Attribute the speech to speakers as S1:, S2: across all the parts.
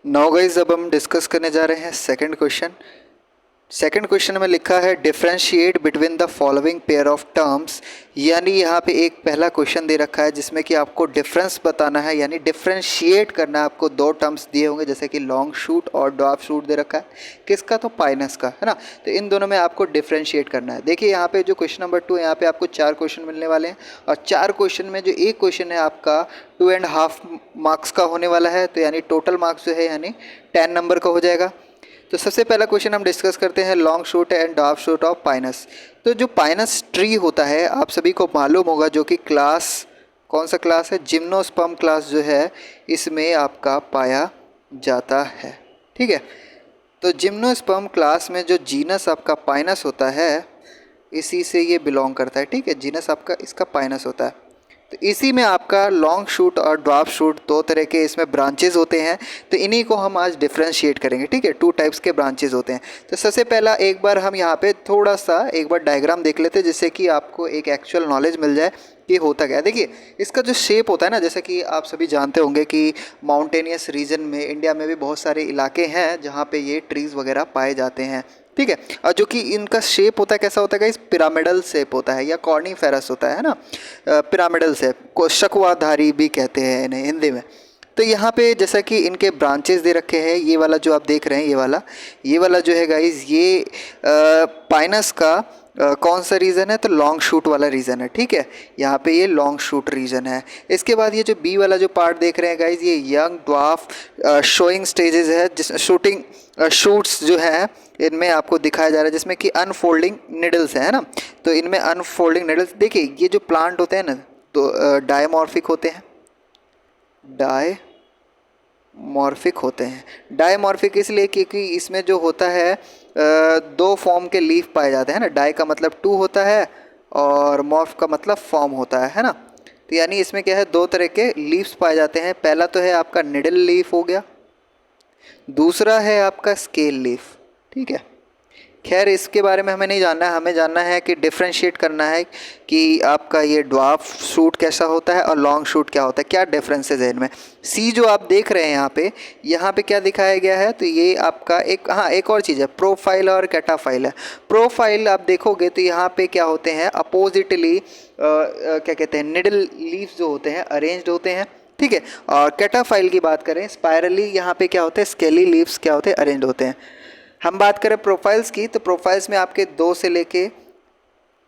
S1: Now guys अब हम discuss करने जा रहे हैं सेकंड क्वेश्चन में लिखा है differentiate between the following pair of terms. यानी यहाँ पे एक पहला क्वेश्चन दे रखा है जिसमें कि आपको डिफरेंस बताना है, यानी डिफरेंशिएट करना है। आपको दो टर्म्स दिए होंगे जैसे कि लॉन्ग शूट और ड्वार्फ शूट दे रखा है, किसका? तो पाइनस का, है ना। तो इन दोनों में आपको डिफरेंशिएट करना है। देखिए यहाँ पे जो क्वेश्चन नंबर 2 है, यहाँ पे आपको 4 क्वेश्चन मिलने वाले हैं और 4 क्वेश्चन में जो एक क्वेश्चन है आपका 2.5 मार्क्स का होने वाला है। तो यानी टोटल मार्क्स जो है यानी 10 नंबर का हो जाएगा। तो सबसे पहला क्वेश्चन हम डिस्कस करते हैं long shoot and dwarf shoot of Pinus. तो जो पाइनस ट्री होता है आप सभी को मालूम होगा, जो कि क्लास कौन सा क्लास है? जिम्नोस्पर्म क्लास जो है इसमें आपका पाया जाता है। ठीक है, तो जिम्नोस्पर्म क्लास में जो जीनस आपका पाइनस होता है इसी से ये बिलोंग करता है। ठीक है, जीनस आपका इसका पाइनस होता है। तो इसी में आपका लॉन्ग शूट और ड्वार्फ शूट दो तरह के इसमें ब्रांचेज होते हैं। तो इन्हीं को हम आज डिफरेंशिएट करेंगे। ठीक है, 2 टाइप्स के ब्रांचेज होते हैं। तो सबसे पहला एक बार हम यहाँ पे थोड़ा सा एक बार डायग्राम देख लेते हैं जिससे कि आपको एक एक्चुअल नॉलेज मिल जाए कि होता क्या है। देखिए इसका जो शेप होता है ना, जैसे कि आप सभी जानते होंगे कि माउंटेनियस रीजन में इंडिया में भी बहुत सारे इलाके हैं जहाँ पे ये ट्रीज़ वगैरह पाए जाते हैं। ठीक है, और जो कि इनका शेप होता है कैसा होता है? इस पिरामिडल शेप होता है या कॉर्निफेरस होता है ना, पिरामिडल शेप को शकुआधारी भी कहते हैं इन्हें हिंदी में। तो यहाँ पे जैसा कि इनके ब्रांचेस दे रखे हैं, ये वाला जो आप देख रहे हैं ये वाला जो है गाइज ये पाइनस का कौन सा रीजन है? तो लॉन्ग शूट वाला रीजन है। ठीक है, यहाँ पे ये लॉन्ग शूट रीजन है। इसके बाद ये जो बी वाला जो पार्ट देख रहे हैं गाइज ये यंग ड्वार्फ शोइंग स्टेजेस है, जिस शूटिंग शूट्स जो है इनमें आपको दिखाया जा रहा है जिसमें कि अनफोल्डिंग निडल्स है ना। तो इनमें अनफोल्डिंग निडल्स, देखिए ये जो प्लांट होते हैं ना तो डायमॉर्फिक होते हैं, डायमॉर्फिक होते हैं। डायमॉर्फिक इसलिए क्योंकि इसमें जो होता है 2 फॉर्म के लीफ पाए जाते हैं ना। डाई का मतलब 2 होता है और मॉर्फ का मतलब फॉर्म होता है ना। तो यानी इसमें क्या है, 2 तरह के लीव्स पाए जाते हैं। पहला तो है आपका निडल लीफ हो गया, दूसरा है आपका स्केल लीफ। ठीक है, खैर इसके बारे में हमें नहीं जानना है, हमें जानना है कि डिफरेंशिएट करना है कि आपका ये ड्वार्फ शूट कैसा होता है और लॉन्ग शूट क्या होता है, क्या डिफरेंसेस है इनमें। सी जो आप देख रहे हैं यहाँ पे क्या दिखाया गया है? तो ये आपका एक और चीज़ है, प्रोफाइल और कैटाफाइल है। प्रोफाइल आप देखोगे तो यहाँ पे क्या होते हैं, अपोजिटली क्या कहते हैं, निडल लीव्स जो होते हैं अरेंज्ड होते हैं। ठीक है, और कैटाफाइल की बात करें स्पायरली, यहाँ पे क्या होते हैं, स्केली लीव्स क्या होते हैं, अरेंज होते हैं। हम बात करें प्रोफाइल्स की, तो प्रोफाइल्स में आपके 2 से लेके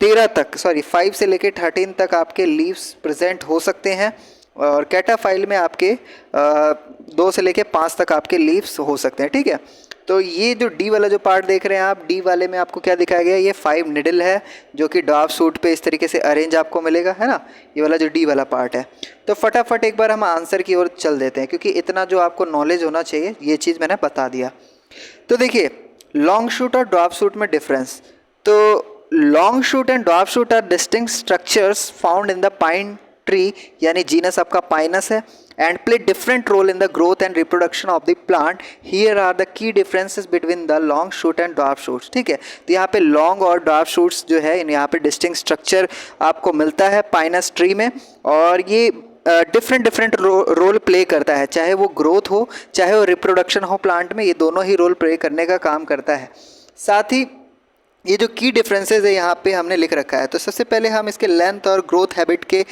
S1: 13 तक, 5 से लेके 13 तक आपके लीव्स प्रेजेंट हो सकते हैं। और कैटाफाइल में आपके 2 से लेके 5 तक आपके लीव्स हो सकते हैं। ठीक है, तो ये जो डी वाला जो पार्ट देख रहे हैं आप, डी वाले में आपको क्या दिखाया गया है, ये 5 निडल है जो कि ड्वार्फ शूट पे इस तरीके से अरेंज आपको मिलेगा, है ना। ये वाला जो डी वाला पार्ट है। तो फटाफट एक बार हम आंसर की ओर चल देते हैं क्योंकि इतना जो आपको नॉलेज होना चाहिए ये चीज़ मैंने बता दिया। तो देखिए लॉन्ग शूट और ड्वार्फ शूट में डिफरेंस, तो long shoot and dwarf shoot are distinct structures found in the pine tree, यानी जीनस आपका पाइनस है, and play different role in the growth and reproduction of the plant. Here are the key differences between the long shoot and dwarf shoots. ठीक है, तो यहाँ पे long और dwarf shoots जो है यहाँ पे डिस्टिंक्ट स्ट्रक्चर आपको मिलता है पाइनस ट्री में, और ये डिफरेंट रोल प्ले करता है, चाहे वो ग्रोथ हो चाहे वो रिप्रोडक्शन हो प्लांट में, ये दोनों ही रोल प्ले करने का काम करता है। साथ ही ये जो की डिफरेंसेस है यहाँ पे हमने लिख रखा है। तो सबसे पहले हम इसके लेंथ और ग्रोथ हैबिट के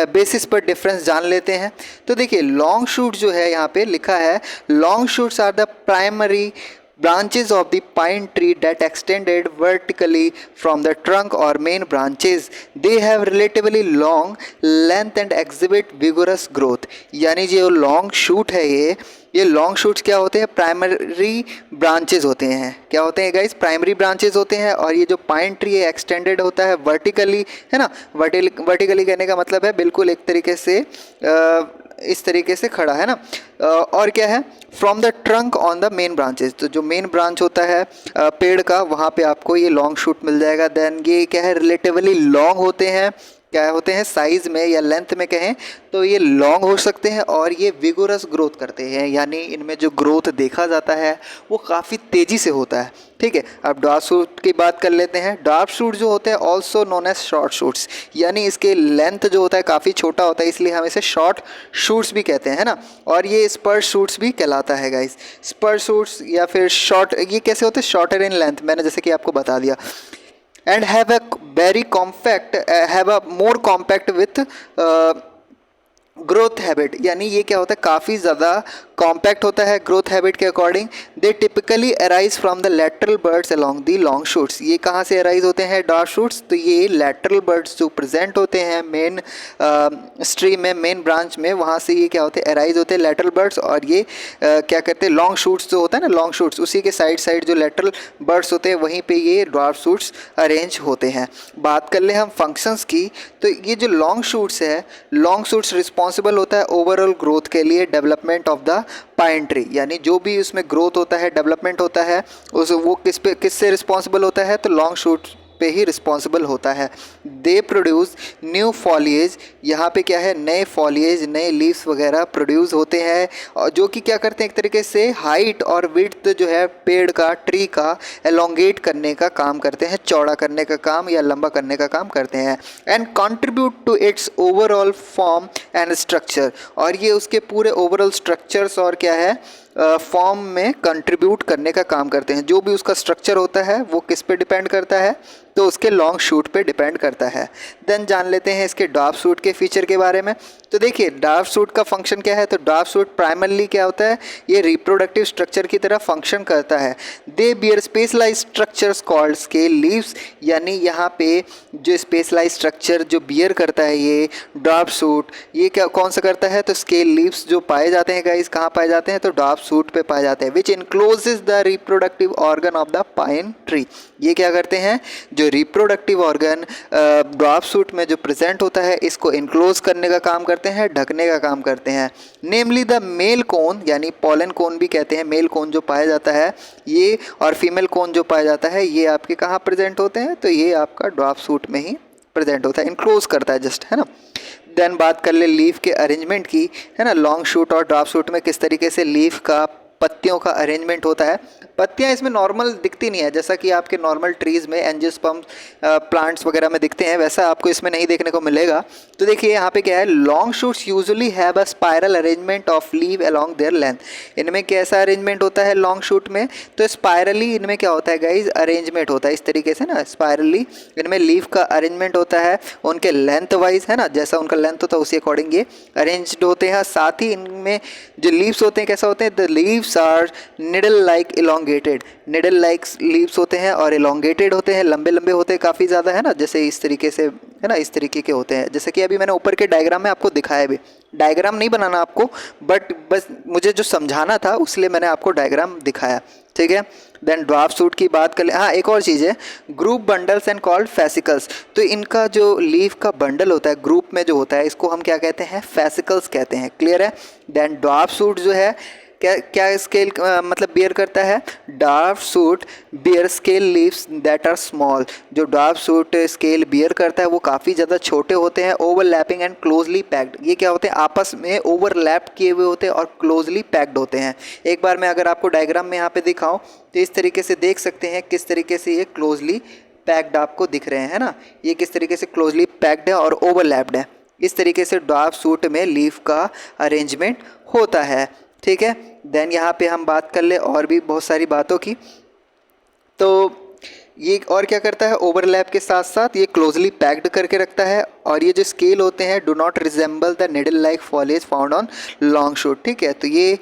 S1: बेसिस पर डिफरेंस जान लेते हैं। तो देखिए लॉन्ग शूट जो है यहाँ पे लिखा है, long shoots are the primary branches of the pine tree that extended vertically from the trunk or main branches. They have relatively long length and exhibit vigorous growth. यानी जो लॉन्ग शूट है ये लॉन्ग शूट्स क्या होते हैं, primary branches होते हैं। क्या होते हैं गाइस, प्राइमरी ब्रांचेज होते हैं। और ये जो पाइन ट्री है एक्सटेंडेड होता है वर्टिकली, है ना। वर्टिकली कहने का मतलब है बिल्कुल एक तरीके से इस तरीके से खड़ा है ना। और क्या है, from the trunk on the main branches, तो जो मेन ब्रांच होता है पेड़ का वहाँ पे आपको ये लॉन्ग शूट मिल जाएगा। देन ये क्या है, रिलेटिवली लॉन्ग होते हैं, क्या होते हैं, साइज़ में या लेंथ में कहें तो ये लॉन्ग हो सकते हैं और ये विगोरस ग्रोथ करते हैं, यानी इनमें जो ग्रोथ देखा जाता है वो काफ़ी तेज़ी से होता है। ठीक है, अब ड्वार्फ शूट की बात कर लेते हैं। ड्वार्फ शूट जो होते हैं also known as short shoots, यानी इसके लेंथ जो होता है काफ़ी छोटा होता है, इसलिए हम इसे शॉर्ट शूट्स भी कहते हैं, है ना। और ये स्पर शूट्स भी कहलाता है गाइस। स्पर शूट्स या फिर शॉर्ट, ये कैसे होते हैं, शॉर्टर इन लेंथ, मैंने जैसे कि आपको बता दिया। And have a very compact, have a more compact with growth habit, यानी ये क्या होता है, काफ़ी ज़्यादा कॉम्पैक्ट होता है ग्रोथ हैबिट के according. They typically arise from the lateral birds along the long shoots. ये कहाँ से अराइज होते हैं ड्वार्फ शूट्स, तो ये लेटरल बर्ड्स जो प्रेजेंट होते हैं मेन स्ट्रीम में, मेन ब्रांच में, वहाँ से ये क्या होते हैं, अराइज होते हैं लेटरल बर्ड्स। और ये क्या करते हैं, लॉन्ग शूट्स जो होता है ना, लॉन्ग शूट्स, उसी के साइड साइड जो लेटरल बर्ड्स होते हैं वहीं पे ये ड्वार्फ शूट्स अरेंज होते हैं। बात कर ले हम फंक्शंस की, तो ये जो लॉन्ग शूट्स है, लॉन्ग शूट्स रिस्पॉन्सिबल होता है ओवरऑल ग्रोथ के लिए, development of the pine tree, यानी जो भी उसमें ग्रोथ होता है, डेवलपमेंट होता है, उस वो किससे रिस्पॉन्सिबल होता है, तो लॉन्ग शूट पे ही रिस्पॉन्सिबल होता है। दे प्रोड्यूस न्यू फॉलिएज, यहाँ पे क्या है, नए फॉलिएज, नए लीव्स वगैरह प्रोड्यूस होते हैं, और जो कि क्या करते हैं, एक तरीके से हाइट और विड्थ जो है पेड़ का, ट्री का एलोंगेट करने का काम करते हैं, चौड़ा करने का काम या लंबा करने का काम करते हैं। And contribute to its overall form and structure, और ये उसके पूरे ओवरऑल स्ट्रक्चर्स और क्या है, फॉर्म में कंट्रीब्यूट करने का काम करते हैं। जो भी उसका स्ट्रक्चर होता है वो किस पे डिपेंड करता है, तो उसके लॉन्ग शूट पे डिपेंड करता है। देन जान लेते हैं इसके ड्वार्फ शूट के फीचर के बारे में। तो देखिए ड्वार्फ शूट का फंक्शन क्या है, तो ड्वार्फ शूट प्राइमरली क्या होता है, ये रिप्रोडक्टिव स्ट्रक्चर की तरह फंक्शन करता है। They bear specialise structures called scale leaves, यानी यहाँ पे जो स्पेशलाइज स्ट्रक्चर जो बियर करता है ये ड्वार्फ शूट, ये क्या कौन सा करता है, तो स्केल लीव्स जो पाए जाते हैं गाइस, कहाँ पाए जाते हैं, तो ड्वार्फ शूट पे पाए जाते हैं। Which encloses the reproductive organ of the pine tree, ये क्या करते हैं, जो रिप्रोडक्टिव ऑर्गन ड्वार्फ शूट में जो प्रेजेंट होता है इसको इनक्लोज करने का काम करते हैं, ढकने का काम करते हैं। नेमली द मेल कोन, यानी पॉलन कोन भी कहते हैं, मेल कोन जो पाया जाता है ये, और फीमेल कोन जो पाया जाता है ये आपके कहाँ प्रेजेंट होते हैं, तो ये आपका ड्वार्फ शूट में ही प्रेजेंट होता है, इनक्लोज करता है जस्ट, है ना। देन बात कर ले लीफ के अरेंजमेंट की, है ना। लॉन्ग शूट और ड्वार्फ शूट में किस तरीके से लीफ का, पत्तियों का अरेंजमेंट होता है। पत्तियां इसमें नॉर्मल दिखती नहीं है, जैसा कि आपके नॉर्मल ट्रीज़ में एंजियोस्पर्म प्लांट्स वगैरह में दिखते हैं, वैसा आपको इसमें नहीं देखने को मिलेगा। तो देखिए यहाँ पे क्या है, long shoots usually have a spiral arrangement of leave along there length. इनमें कैसा अरेंजमेंट होता है लॉन्ग शूट में, तो स्पाइरली इनमें क्या होता है गाइज, अरेंजमेंट होता है इस तरीके से ना, स्पाइरली इनमें लीव का अरेंजमेंट होता है उनके लेंथ वाइज, है ना, जैसा उनका लेंथ होता है उसी अकॉर्डिंग ये अरेंज्ड होते हैं। साथ ही इनमें जो लीव्स होते हैं कैसा होते हैं, the leaves are needle like elongated, needle like leaves होते हैं और इलोंगेटेड होते हैं, लंबे लंबे होते हैं काफ़ी ज़्यादा, है ना, जैसे इस तरीके से, है ना, इस तरीके के होते हैं, जैसे कि अभी मैंने ऊपर के डायग्राम में आपको दिखाया भी। डायग्राम नहीं बनाना आपको, बट बस मुझे जो समझाना था उसलिए मैंने आपको डायग्राम दिखाया, ठीक है। देन ड्वार्फ शूट की बात कर ले, हाँ एक और चीज़ है, group bundles and called fascicles. तो इनका जो लीफ का बंडल होता है ग्रुप में जो होता है इसको हम क्या कहते हैं, फेसिकल्स कहते हैं, क्लियर है। देन ड्वार्फ शूट जो है क्या क्या स्केल मतलब बियर करता है, dwarf shoot bear scale leaves that are small. जो ड्वार्फ शूट स्केल बियर करता है वो काफ़ी ज़्यादा छोटे होते हैं, ओवरलैपिंग एंड क्लोजली पैक्ड। ये क्या होते हैं, आपस में ओवरलैप किए हुए होते हैं और क्लोजली पैक्ड होते हैं। एक बार मैं अगर आपको डायग्राम में यहाँ पे दिखाऊँ तो इस तरीके से देख सकते हैं किस तरीके से ये क्लोजली पैक्ड आपको दिख रहे हैं, है ना, ये किस तरीके से क्लोजली पैक्ड है और ओवरलैप्ड है। इस तरीके से ड्वार्फ शूट में लीफ का अरेंजमेंट होता है, ठीक है। देन यहाँ पे हम बात कर ले और भी बहुत सारी बातों की, तो ये और क्या करता है, ओवरलैप के साथ साथ ये क्लोजली पैक्ड करके रखता है। और ये जो स्केल होते हैं do not resemble the needle like foliage found on long shoot, ठीक है। तो ये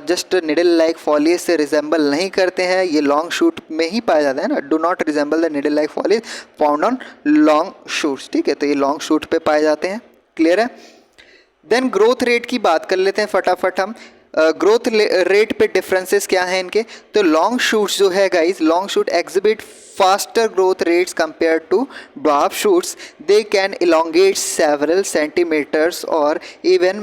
S1: जस्ट निडल लाइक फॉलिएज से रिजेंबल नहीं करते हैं, ये लॉन्ग शूट में ही पाया जाता है ना, do not resemble the needle like foliage found on long shoots, ठीक है। तो ये लॉन्ग शूट पे पाए जाते हैं, क्लियर है। देन ग्रोथ रेट की बात कर लेते हैं फटाफट हम। ग्रोथ रेट पे डिफरेंसेस क्या हैं इनके, तो लॉन्ग शूट्स जो है guys, long shoot exhibit faster growth rates compared to dwarf shoots. They can elongate several centimeters or even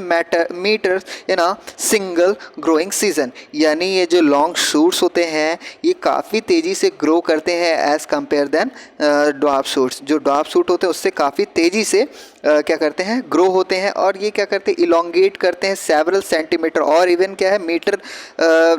S1: meters in a single growing season. यानी ये जो लॉन्ग शूट्स होते हैं ये काफ़ी तेज़ी से ग्रो करते हैं as compare than dwarf shoots. जो ड्वार्फ शूट होते हैं उससे काफ़ी तेज़ी से क्या करते हैं, ग्रो होते हैं, और ये क्या करते हैं, इलोंगेट करते हैं सेवरल सेंटीमीटर और इवन क्या है मीटर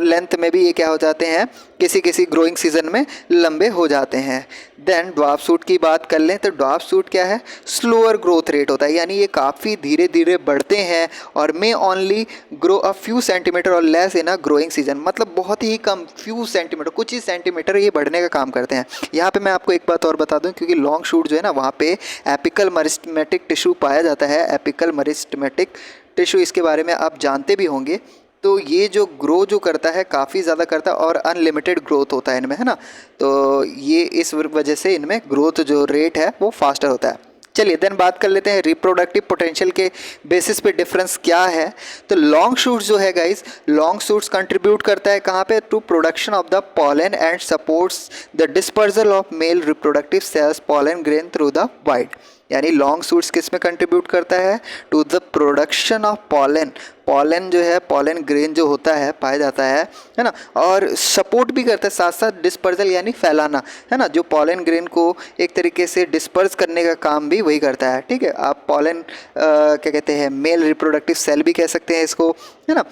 S1: लेंथ में भी ये क्या हो जाते हैं, किसी किसी ग्रोइंग सीजन में लंबे हो जाते हैं। देन ड्वार्फ शूट की बात कर लें तो ड्वार्फ शूट क्या है, स्लोअर ग्रोथ रेट होता है, यानी ये काफ़ी धीरे धीरे बढ़ते हैं और may only grow a few centimetre और less in a growing season, मतलब बहुत ही कम, फ्यू सेंटीमीटर, कुछ ही सेंटीमीटर ये बढ़ने का काम करते हैं। यहाँ पे मैं आपको एक बात और बता दूँ, क्योंकि लॉन्ग शूट जो है ना वहाँ पे एपिकल मेरिस्टेमेटिक टिश्यू पाया जाता है, एपिकल मेरिस्टेमेटिक टिश्यू, इसके बारे में आप जानते भी होंगे। तो ये जो ग्रो जो करता है काफ़ी ज़्यादा करता है और अनलिमिटेड ग्रोथ होता है इनमें, है ना, तो ये इस वजह से इनमें ग्रोथ जो रेट है वो फास्टर होता है। चलिए देन बात कर लेते हैं रिप्रोडक्टिव पोटेंशियल के बेसिस पे डिफरेंस क्या है। तो लॉन्ग शूट्स जो है गाइज, लॉन्ग शूट्स कंट्रीब्यूट करता है कहाँ पे, to production of the pollen and supports the dispersal of male reproductive cells pollen grain through the wide. यानी लॉन्ग शूट्स किस में कंट्रीब्यूट करता है, to the production of pollen, pollen जो है, पॉलन ग्रेन जो होता है पाया जाता है ना, और सपोर्ट भी करता है साथ साथ डिस्पर्सल यानी फैलाना, है ना, जो पॉलन ग्रेन को एक तरीके से डिस्पर्स करने का काम भी वही करता है। ठीक है, आप पॉलन क्या कहते हैं, मेल रिप्रोडक्टिव सेल भी कह सकते हैं इसको, है ना।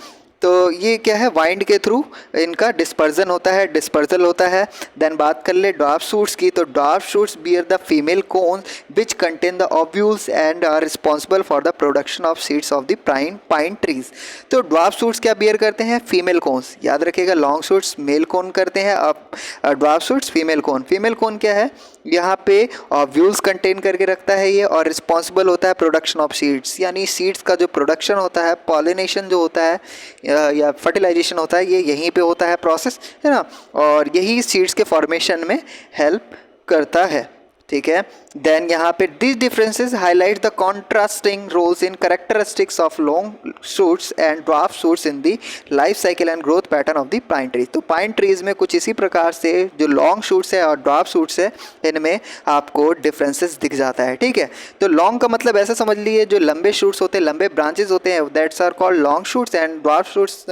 S1: तो ये क्या है, वाइंड के थ्रू इनका डिस्पर्जन होता है, डिस्पर्सल होता है। देन बात कर ले ड्वार्फ शूट्स की, तो dwarf shoots bear the female cones which contain the ovules and are responsible for the production of seeds of the pine trees. तो ड्वार्फ शूट्स क्या बियर करते हैं, फीमेल कोन्स, याद रखिएगा, लॉन्ग शूट्स मेल कोन करते हैं, अब dwarf shoots female cone. Female cone क्या है, यहाँ पे ओव्यूल्स कंटेन करके रखता है ये, और रिस्पॉन्सिबल होता है प्रोडक्शन ऑफ सीड्स, यानी सीड्स का जो प्रोडक्शन होता है, पॉलिनेशन जो होता है या फर्टिलाइजेशन होता है, ये यहीं पे होता है प्रोसेस, है ना, और यही सीड्स के फॉर्मेशन में हेल्प करता है। ठीक है, देन यहाँ पे this differences highlight the contrasting roles in characteristics of long shoots and dwarf shoots in the life cycle and growth pattern of the pine trees. तो पाइन ट्रीज में कुछ इसी प्रकार से जो लॉन्ग शूट्स है और ड्वार्फ शूट्स है, इनमें आपको डिफरेंसेस दिख जाता है। ठीक है, तो लॉन्ग का मतलब ऐसा समझ लीजिए, जो लंबे शूट्स होते हैं, लंबे ब्रांचेस होते हैं, that's are called long shoots, and dwarf shoots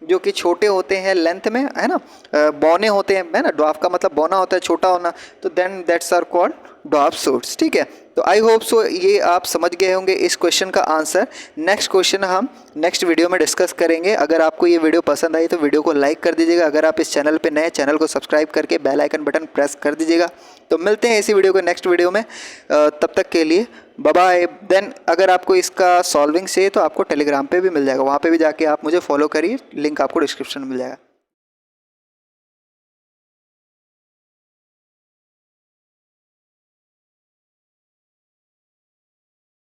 S1: जो कि छोटे होते हैं लेंथ में, है ना, बौने होते हैं, है ना, ड्वार्फ का मतलब बौना होता है, छोटा होना, तो then that's are called dwarf shoots. ठीक है, तो आई होप सो ये आप समझ गए होंगे इस क्वेश्चन का आंसर। नेक्स्ट क्वेश्चन हम नेक्स्ट वीडियो में डिस्कस करेंगे। अगर आपको ये वीडियो पसंद आई तो वीडियो को लाइक कर दीजिएगा, अगर आप इस चैनल पे नए, चैनल को सब्सक्राइब करके बेल आइकन बटन प्रेस कर दीजिएगा। तो मिलते हैं इसी वीडियो को नेक्स्ट वीडियो में, तब तक के लिए बाय बाय। देन अगर आपको इसका सॉल्विंग चाहिए तो आपको टेलीग्राम पे भी मिल जाएगा, वहाँ पे भी जाके आप मुझे फॉलो करिए, लिंक आपको डिस्क्रिप्शन में मिल जाएगा।